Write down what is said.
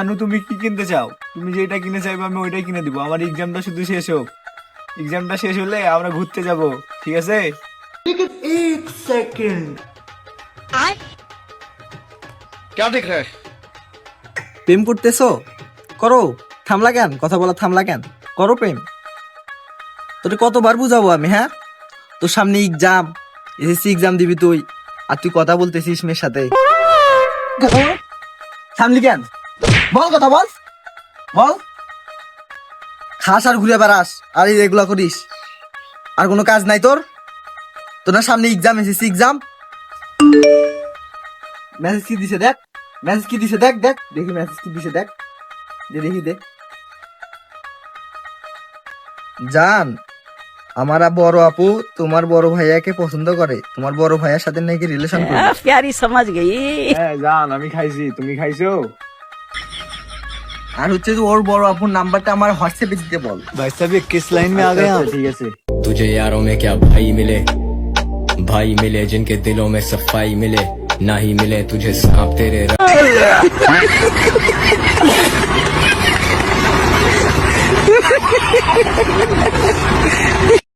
জানু তুমি কি কিনতে চাও? তুমি যেটা কিনে চাইবে আমি ওইটাই কিনে দিব। আমার এক্সামটা শুধু শেষ হোক। এক্সামটা শেষ হলে আমরা ঘুরতে যাব, ঠিক আছে? এক সেকেন্ড। क्या देख रहा है? প্রেম করতেছো? করো। থামলা কেন? কথা বলা থামলা কেন? করো প্রেম। তোরে কতবার বুঝাবো আমি, হ্যাঁ? তোর সামনে এক্সাম, এসএসসি এক্সাম দিবি তুই, আর তুই কথা বলতেছিস মেয়ের সাথে। থামলি কেন? বল, কথা বল, বল। খাস আর ঘুরে বেড়াস আর এগুলা করিস, আর কোনো কাজ নাই তোর? তোর না সামনে এক্সাম, এসএসসি এক্সাম। মেসেজ কি দিছে দেখ, মেসেজ কি দিছে দেখ, দেখ দেখি মেসেজ কি দিছে দেখ, দেখি দে। জান, আমার বড় আপু তোমার বড় ভাইয়াকে পছন্দ করে, তোমার বড় ভাইয়ার সাথে নাকি রিলেশন করে। प्यारी समझ गई। হ্যাঁ জান, আমি খাইছি, তুমি খাইছো? আর হচ্ছে যে ওর বড় আপুর নাম্বারটা আমার হোয়াটসঅ্যাপে দিতে বল। भाई साहब ये किस लाइन में आ गए आप? ठीक है से तुझे यारों में क्या भाई मिले जिनके दिलों में सफाई मिले, ना ही मिले तुझे सांप तेरे